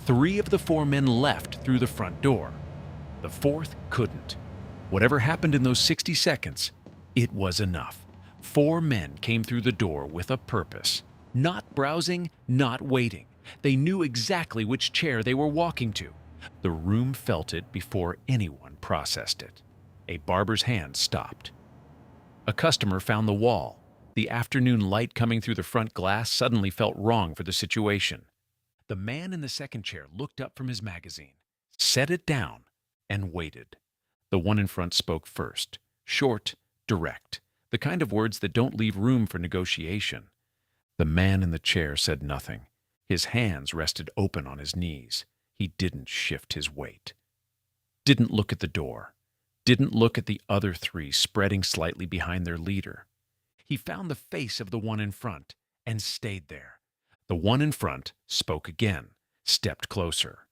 Three of the four men left through the front door. The fourth couldn't. Whatever happened in those 60 seconds, it was enough. Four men came through the door with a purpose. Not browsing, not waiting. They knew exactly which chair they were walking to. The room felt it before anyone processed it. A barber's hand stopped. A customer found the wall. The afternoon light coming through the front glass suddenly felt wrong for the situation. The man in the second chair looked up from his magazine, set it down, and waited. The one in front spoke first, short, direct, the kind of words that don't leave room for negotiation. The man in the chair said nothing. His hands rested open on his knees. He didn't shift his weight. Didn't look at the door. Didn't look at the other three spreading slightly behind their leader. He found the face of the one in front and stayed there. The one in front spoke again, stepped closer.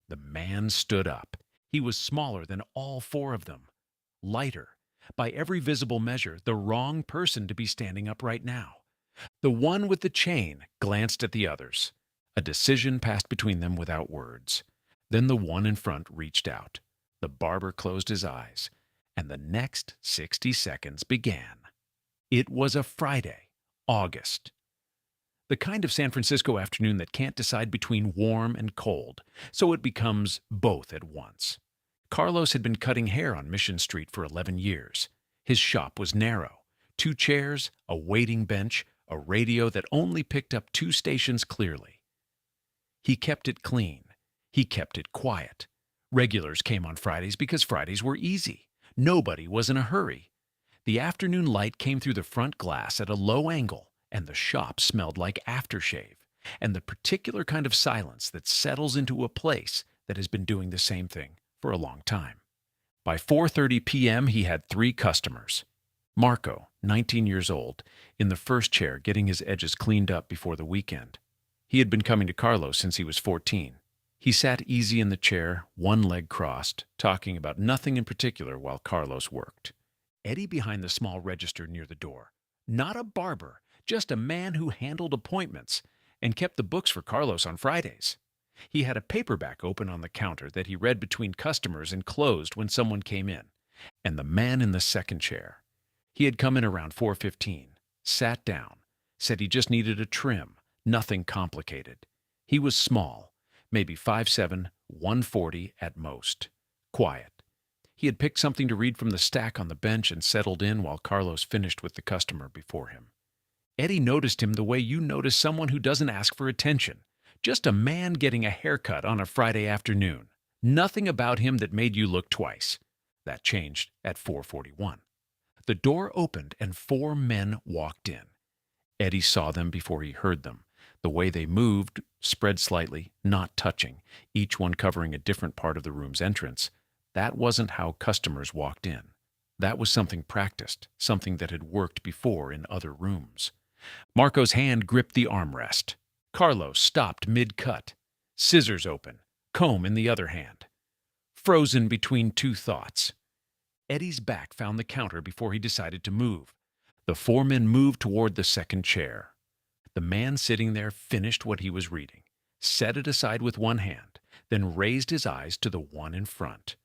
The man stood up. He was smaller than all four of them, lighter, by every visible measure, the wrong person to be standing up right now. The one with the chain glanced at the others. A decision passed between them without words. Then the one in front reached out. The barber closed his eyes, and the next 60 seconds began. It was a Friday, August. The kind of San Francisco afternoon that can't decide between warm and cold, so it becomes both at once. Carlos had been cutting hair on Mission Street for 11 years. His shop was narrow. 2 chairs, a waiting bench, a radio that only picked up 2 stations clearly. He kept it clean. He kept it quiet. Regulars came on Fridays because Fridays were easy. Nobody was in a hurry. The afternoon light came through the front glass at a low angle, and the shop smelled like aftershave, and the particular kind of silence that settles into a place that has been doing the same thing for a long time. By 4:30 p.m., he had 3 customers. Marco, 19 years old, in the first chair getting his edges cleaned up before the weekend. He had been coming to Carlos since he was 14. He sat easy in the chair, one leg crossed, talking about nothing in particular while Carlos worked. Eddie behind the small register near the door. Not a barber, just a man who handled appointments and kept the books for Carlos on Fridays. He had a paperback open on the counter that he read between customers and closed when someone came in. And the man in the second chair. He had come in around 4:15, sat down, said he just needed a trim, nothing complicated. He was small, maybe 5'7", 140 at most. Quiet. He had picked something to read from the stack on the bench and settled in while Carlos finished with the customer before him. Eddie noticed him the way you notice someone who doesn't ask for attention. Just a man getting a haircut on a Friday afternoon. Nothing about him that made you look twice. That changed at 4:41. The door opened and 4 men walked in. Eddie saw them before he heard them. The way they moved, spread slightly, not touching, each one covering a different part of the room's entrance. That wasn't how customers walked in. That was something practiced, something that had worked before in other rooms. Marco's hand gripped the armrest. Carlos stopped mid-cut, scissors open, comb in the other hand. Frozen between 2 thoughts. Eddie's back found the counter before he decided to move. The 4 men moved toward the second chair. The man sitting there finished what he was reading, set it aside with one hand, then raised his eyes to the one in front.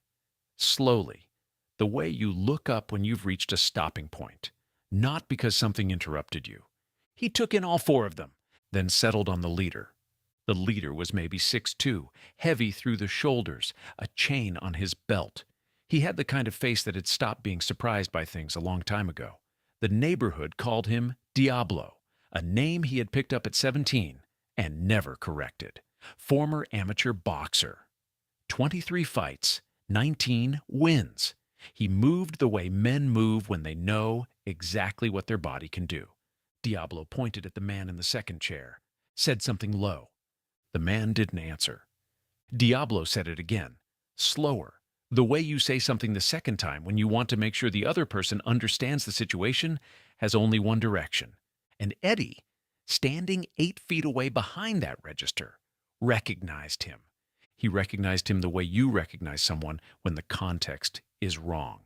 Slowly, the way you look up when you've reached a stopping point, not because something interrupted you. He took in all 4 of them, then settled on the leader. The leader was maybe 6'2", heavy through the shoulders, a chain on his belt. He had the kind of face that had stopped being surprised by things a long time ago. The neighborhood called him Diablo, a name he had picked up at 17 and never corrected. Former amateur boxer. 23 fights, 19 wins. He moved the way men move when they know exactly what their body can do. Diablo pointed at the man in the second chair, said something low. The man didn't answer. Diablo said it again, slower, the way you say something the second time when you want to make sure the other person understands the situation has only one direction. And Eddie, standing 8 feet away behind that register, recognized him. He recognized him the way you recognize someone when the context is wrong.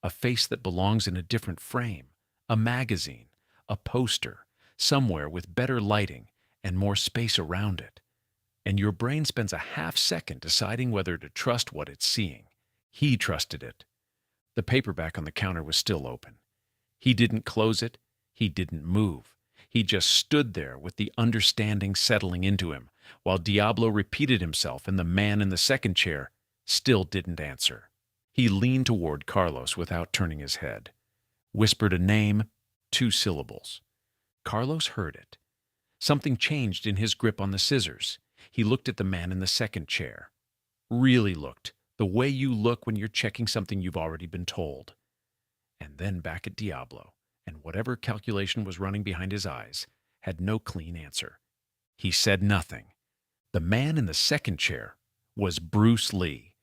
A face that belongs in a different frame, a magazine, a poster, somewhere with better lighting and more space around it. and your brain spends a half second deciding whether to trust what it's seeing. He trusted it. The paperback on the counter was still open. He didn't close it. He didn't move. He just stood there with the understanding settling into him, while Diablo repeated himself and the man in the second chair still didn't answer. He leaned toward Carlos without turning his head, whispered a name, 2 syllables. Carlos heard it. Something changed in his grip on the scissors. He looked at the man in the second chair. Really looked, the way you look when you're checking something you've already been told. And then back at Diablo, and whatever calculation was running behind his eyes had no clean answer. He said nothing. The man in the second chair was Bruce Lee.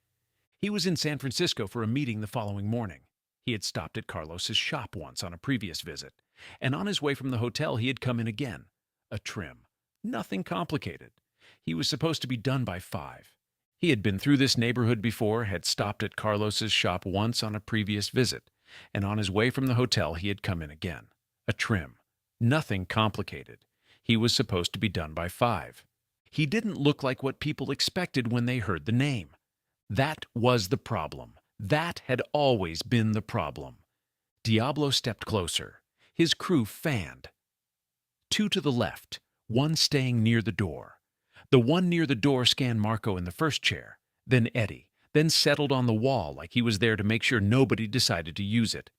He was in San Francisco for a meeting the following morning. He had stopped at Carlos's shop once on a previous visit, and on his way from the hotel he had come in again. A trim. Nothing complicated. He was supposed to be done by 5. He had been through this neighborhood before, had stopped at Carlos's shop once on a previous visit, and on his way from the hotel he had come in again. A trim. Nothing complicated. He was supposed to be done by 5. He didn't look like what people expected when they heard the name. That was the problem. That had always been the problem. Diablo stepped closer. His crew fanned. 2 to the left, 1 staying near the door. The one near the door scanned Marco in the first chair, then Eddie, then settled on the wall like he was there to make sure nobody decided to use it.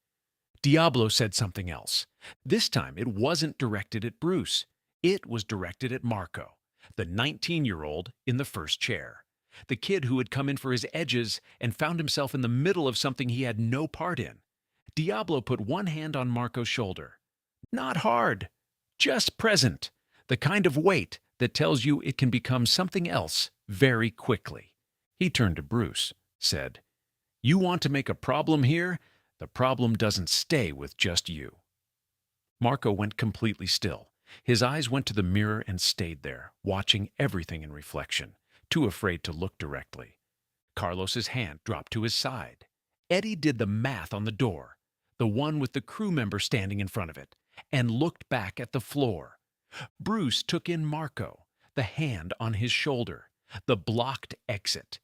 Diablo said something else. This time it wasn't directed at Bruce. It was directed at Marco, the 19-year-old in the first chair. The kid who had come in for his edges and found himself in the middle of something he had no part in. Diablo put one hand on Marco's shoulder. Not hard, just present, the kind of weight that tells you it can become something else very quickly. He turned to Bruce, said, "You want to make a problem here? The problem doesn't stay with just you." Marco went completely still. His eyes went to the mirror and stayed there, watching everything in reflection, too afraid to look directly. Carlos's hand dropped to his side. Eddie did the math on the door, the one with the crew member standing in front of it, and looked back at the floor. Bruce took in Marco, the hand on his shoulder, the blocked exit.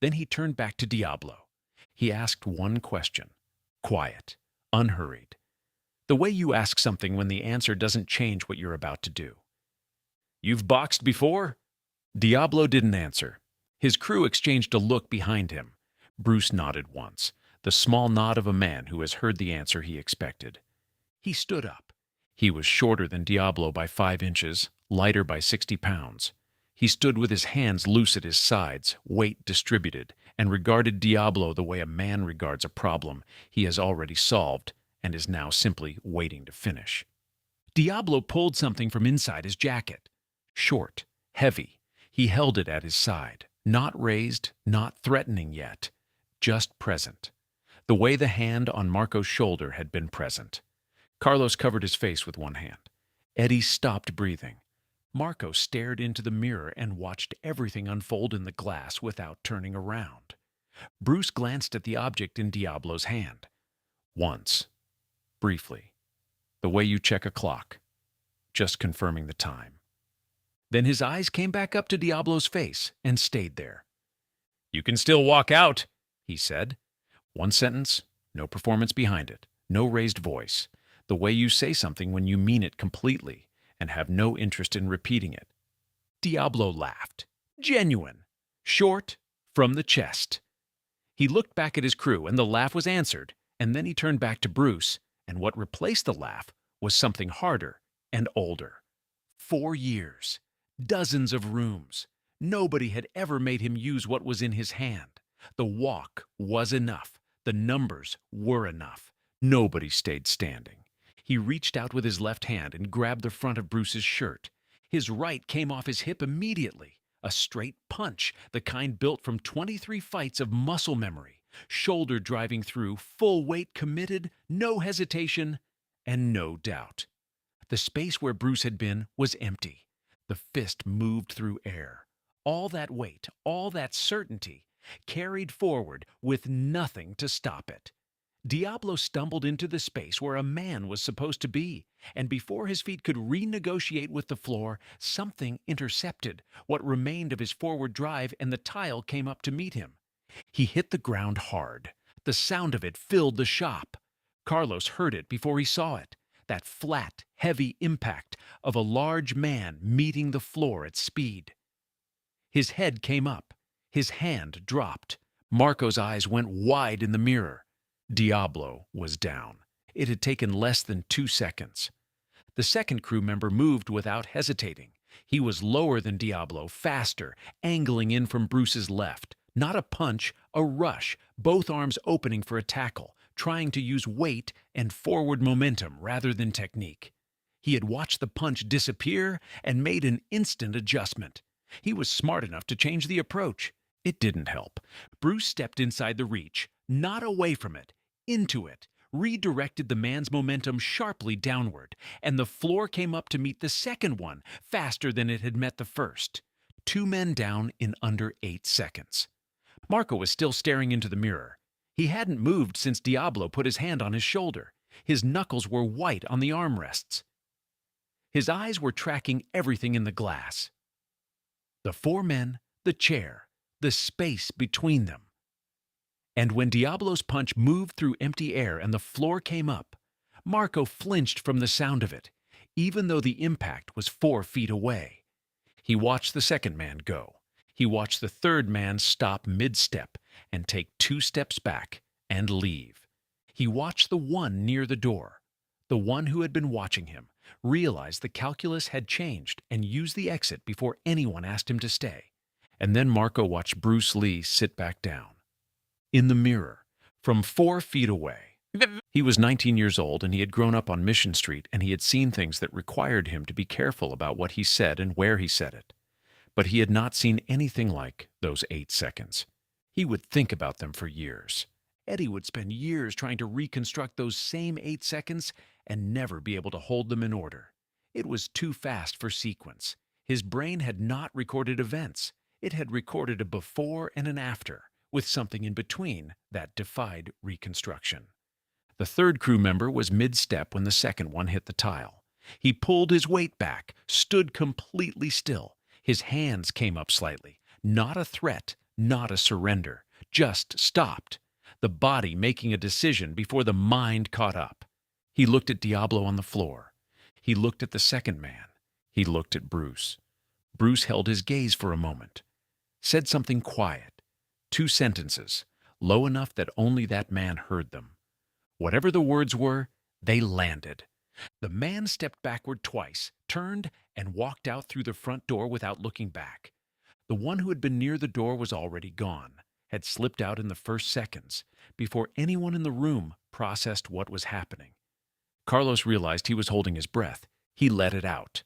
Then he turned back to Diablo. He asked one question, quiet, unhurried. The way you ask something when the answer doesn't change what you're about to do. "You've boxed before?" Diablo didn't answer. His crew exchanged a look behind him. Bruce nodded once, the small nod of a man who has heard the answer he expected. He stood up. He was shorter than Diablo by 5 inches, lighter by 60 pounds. He stood with his hands loose at his sides, weight distributed, and regarded Diablo the way a man regards a problem he has already solved and is now simply waiting to finish. Diablo pulled something from inside his jacket. Short, heavy. He held it at his side, not raised, not threatening yet, just present. The way the hand on Marco's shoulder had been present. Carlos covered his face with one hand. Eddie stopped breathing. Marco stared into the mirror and watched everything unfold in the glass without turning around. Bruce glanced at the object in Diablo's hand. Once. Briefly. The way you check a clock. Just confirming the time. Then his eyes came back up to Diablo's face and stayed there. "You can still walk out," he said. One sentence, no performance behind it, no raised voice. The way you say something when you mean it completely and have no interest in repeating it. Diablo laughed. Genuine. Short, from the chest. He looked back at his crew and the laugh was answered, and then he turned back to Bruce, and what replaced the laugh was something harder and older. 4 years. Dozens of rooms. Nobody had ever made him use what was in his hand. The walk was enough. The numbers were enough. Nobody stayed standing. He reached out with his left hand and grabbed the front of Bruce's shirt. His right came off his hip immediately. A straight punch, the kind built from 23 fights of muscle memory. Shoulder driving through, full weight committed, no hesitation, and no doubt. The space where Bruce had been was empty. The fist moved through air. All that weight, all that certainty, carried forward with nothing to stop it. Diablo stumbled into the space where a man was supposed to be, and before his feet could renegotiate with the floor, something intercepted what remained of his forward drive, and the tile came up to meet him. He hit the ground hard. The sound of it filled the shop. Carlos heard it before he saw it. That flat, heavy impact of a large man meeting the floor at speed. His head came up. His hand dropped. Marco's eyes went wide in the mirror. Diablo was down. It had taken less than 2 seconds. The second crew member moved without hesitating. He was lower than Diablo, faster, angling in from Bruce's left. Not a punch, a rush, both arms opening for a tackle, trying to use weight and forward momentum rather than technique. He had watched the punch disappear and made an instant adjustment. He was smart enough to change the approach. It didn't help. Bruce stepped inside the reach, not away from it, into it, redirected the man's momentum sharply downward, and the floor came up to meet the second one faster than it had met the first. 2 men down in under 8 seconds. Marco was still staring into the mirror. He hadn't moved since Diablo put his hand on his shoulder. His knuckles were white on the armrests. His eyes were tracking everything in the glass. The 4 men, the chair, the space between them. And when Diablo's punch moved through empty air and the floor came up, Marco flinched from the sound of it, even though the impact was 4 feet away. He watched the second man go. He watched the third man stop mid-step and take 2 steps back and leave. He watched the one near the door. The one who had been watching him realized the calculus had changed and used the exit before anyone asked him to stay. And then Marco watched Bruce Lee sit back down. In the mirror, from 4 feet away. He was 19 years old and he had grown up on Mission Street, and he had seen things that required him to be careful about what he said and where he said it. But he had not seen anything like those 8 seconds. He would think about them for years. Eddie would spend years trying to reconstruct those same 8 seconds and never be able to hold them in order. It was too fast for sequence. His brain had not recorded events. It had recorded a before and an after, with something in between that defied reconstruction. The third crew member was mid-step when the second one hit the tile. He pulled his weight back, stood completely still. His hands came up slightly. Not a threat, not a surrender. Just stopped. The body making a decision before the mind caught up. He looked at Diablo on the floor. He looked at the second man. He looked at Bruce. Bruce held his gaze for a moment. Said something quiet. 2 sentences, low enough that only that man heard them. Whatever the words were, they landed. The man stepped backward twice, turned, and walked out through the front door without looking back. The one who had been near the door was already gone, had slipped out in the first seconds, before anyone in the room processed what was happening. Carlos realized he was holding his breath. He let it out.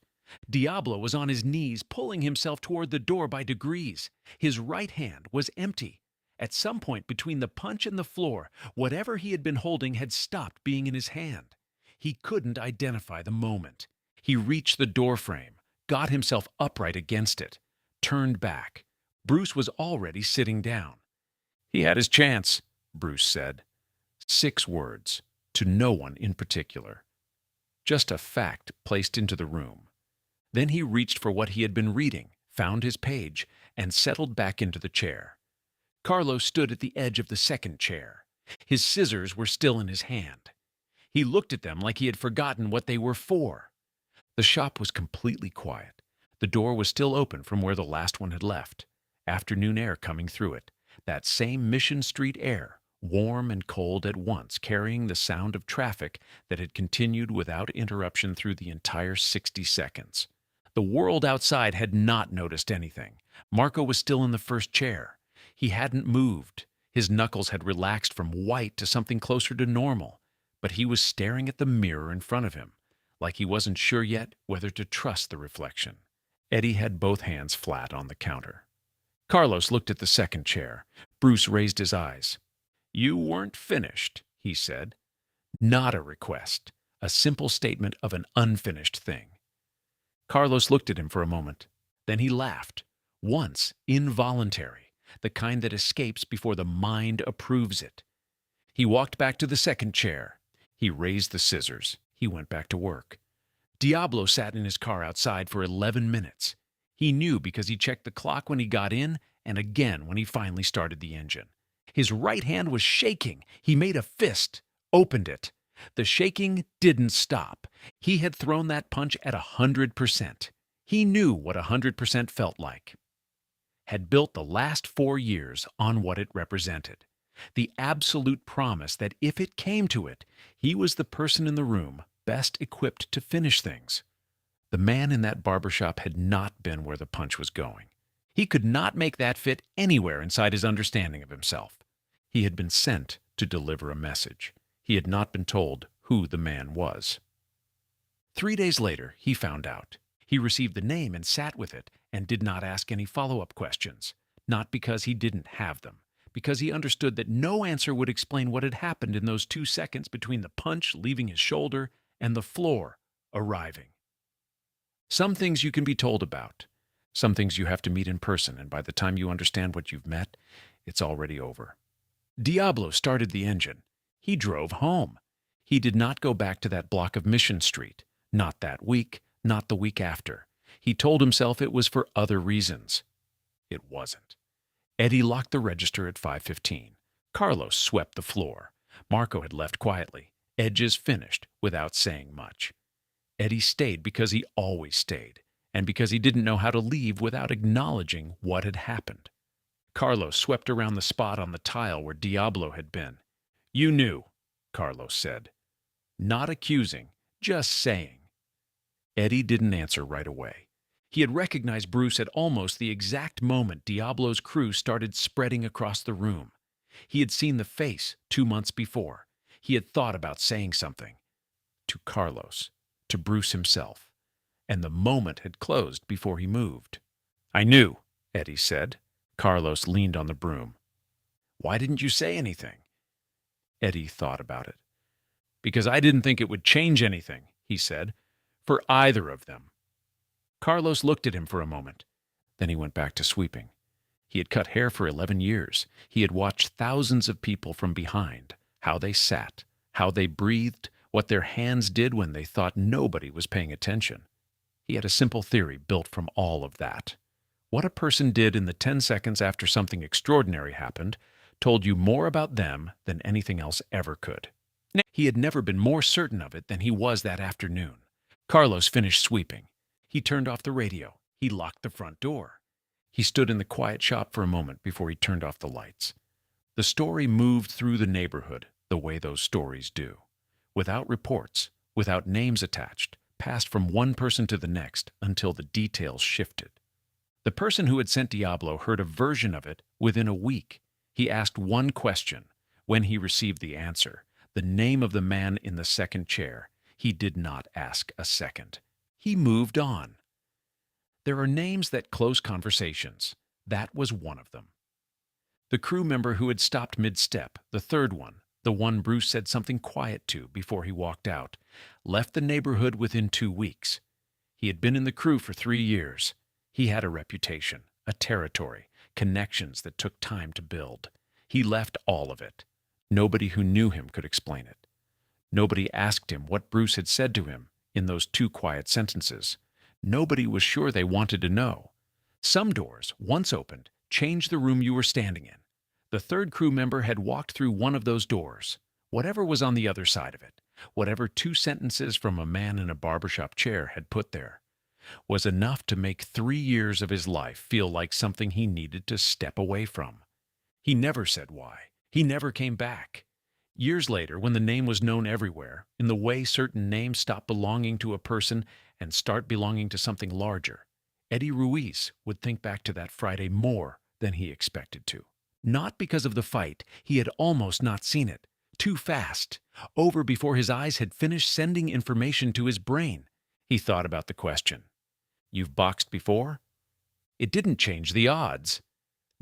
Diablo was on his knees, pulling himself toward the door by degrees. His right hand was empty. At some point between the punch and the floor, whatever he had been holding had stopped being in his hand. He couldn't identify the moment. He reached the doorframe, got himself upright against it, turned back. Bruce was already sitting down. He had his chance, Bruce said. 6 words, to no one in particular. Just a fact placed into the room. Then he reached for what he had been reading, found his page, and settled back into the chair. Carlos stood at the edge of the second chair. His scissors were still in his hand. He looked at them like he had forgotten what they were for. The shop was completely quiet. The door was still open from where the last one had left. Afternoon air coming through it. That same Mission Street air, warm and cold at once, carrying the sound of traffic that had continued without interruption through the entire 60 seconds. The world outside had not noticed anything. Marco was still in the first chair. He hadn't moved. His knuckles had relaxed from white to something closer to normal, but he was staring at the mirror in front of him, like he wasn't sure yet whether to trust the reflection. Eddie had both hands flat on the counter. Carlos looked at the second chair. Bruce raised his eyes. "You weren't finished," he said. Not a request, a simple statement of an unfinished thing. Carlos looked at him for a moment. Then he laughed, once involuntary, the kind that escapes before the mind approves it. He walked back to the second chair. He raised the scissors. He went back to work. Diablo sat in his car outside for 11 minutes. He knew because he checked the clock when he got in and again when he finally started the engine. His right hand was shaking. He made a fist, opened it. The shaking didn't stop. He had thrown that punch at 100%. He knew what 100% felt like. Had built the last 4 years on what it represented. The absolute promise that if it came to it, he was the person in the room best equipped to finish things. The man in that barbershop had not been where the punch was going. He could not make that fit anywhere inside his understanding of himself. He had been sent to deliver a message. He had not been told who the man was. 3 days later, he found out. He received the name and sat with it and did not ask any follow-up questions, not because he didn't have them, because he understood that no answer would explain what had happened in those 2 seconds between the punch leaving his shoulder and the floor arriving. Some things you can be told about. Some things you have to meet in person, and by the time you understand what you've met, it's already over. Diablo started the engine. He drove home. He did not go back to that block of Mission Street. Not that week, not the week after. He told himself it was for other reasons. It wasn't. Eddie locked the register at 5:15. Carlos swept the floor. Marco had left quietly. Edges finished without saying much. Eddie stayed because he always stayed, and because he didn't know how to leave without acknowledging what had happened. Carlos swept around the spot on the tile where Diablo had been. "You knew," Carlos said. Not accusing, just saying. Eddie didn't answer right away. He had recognized Bruce at almost the exact moment Diablo's crew started spreading across the room. He had seen the face 2 months before. He had thought about saying something. To Carlos, to Bruce himself. And the moment had closed before he moved. "I knew," Eddie said. Carlos leaned on the broom. "Why didn't you say anything?" Eddie thought about it. "Because I didn't think it would change anything," he said, "for either of them." Carlos looked at him for a moment. Then he went back to sweeping. He had cut hair for 11 years. He had watched thousands of people from behind, how they sat, how they breathed, what their hands did when they thought nobody was paying attention. He had a simple theory built from all of that. What a person did in the 10 seconds after something extraordinary happened told you more about them than anything else ever could. He had never been more certain of it than he was that afternoon. Carlos finished sweeping. He turned off the radio. He locked the front door. He stood in the quiet shop for a moment before he turned off the lights. The story moved through the neighborhood the way those stories do. Without reports, without names attached, passed from one person to the next until the details shifted. The person who had sent Diablo heard a version of it within a week. He asked one question. When he received the answer, the name of the man in the second chair, he did not ask a second. He moved on. There are names that close conversations. That was one of them. The crew member who had stopped mid-step, the third one, the one Bruce said something quiet to before he walked out, left the neighborhood within 2 weeks. He had been in the crew for 3 years. He had a reputation, a territory, connections that took time to build. He left all of it. Nobody who knew him could explain it. Nobody asked him what Bruce had said to him in those 2 quiet sentences. Nobody was sure they wanted to know. Some doors, once opened, changed the room you were standing in. The third crew member had walked through one of those doors. Whatever was on the other side of it, whatever 2 sentences from a man in a barbershop chair had put there, was enough to make 3 years of his life feel like something he needed to step away from. He never said why. He never came back. Years later, when the name was known everywhere, in the way certain names stop belonging to a person and start belonging to something larger, Eddie Ruiz would think back to that Friday more than he expected to. Not because of the fight. He had almost not seen it. Too fast. Over before his eyes had finished sending information to his brain. He thought about the question. "You've boxed before?" It didn't change the odds.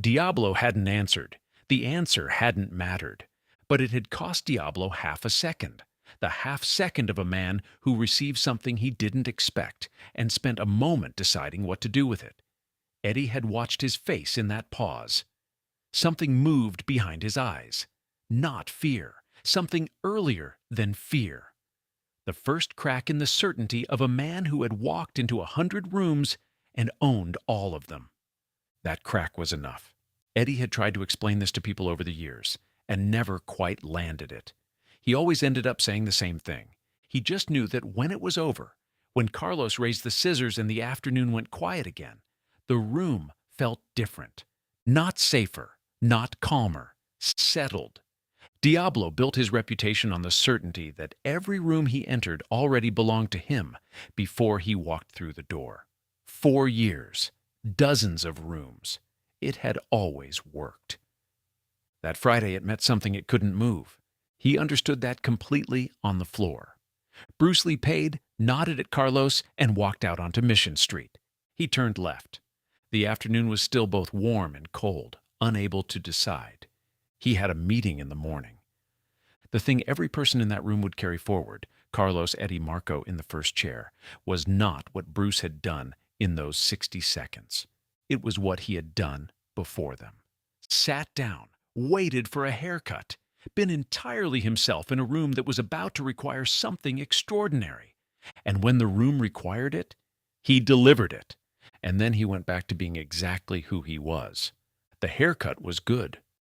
Diablo hadn't answered. The answer hadn't mattered. But it had cost Diablo half a second. The half second of a man who received something he didn't expect and spent a moment deciding what to do with it. Eddie had watched his face in that pause. Something moved behind his eyes. Not fear, something earlier than fear. The first crack in the certainty of a man who had walked into 100 rooms and owned all of them. That crack was enough. Eddie had tried to explain this to people over the years and never quite landed it. He always ended up saying the same thing. He just knew that when it was over, when Carlos raised the scissors and the afternoon went quiet again, the room felt different. Not safer, not calmer, settled. Diablo built his reputation on the certainty that every room he entered already belonged to him before he walked through the door. 4 years, dozens of rooms. It had always worked. That Friday it meant something it couldn't move. He understood that completely on the floor. Bruce Lee paid, nodded at Carlos, and walked out onto Mission Street. He turned left. The afternoon was still both warm and cold, unable to decide. He had a meeting in the morning. The thing every person in that room would carry forward, Carlos, Eddie, Marco in the first chair, was not what Bruce had done in those 60 seconds. It was what he had done before them. Sat down, waited for a haircut, been entirely himself in a room that was about to require something extraordinary. And when the room required it, he delivered it. And then he went back to being exactly who he was. The haircut was good.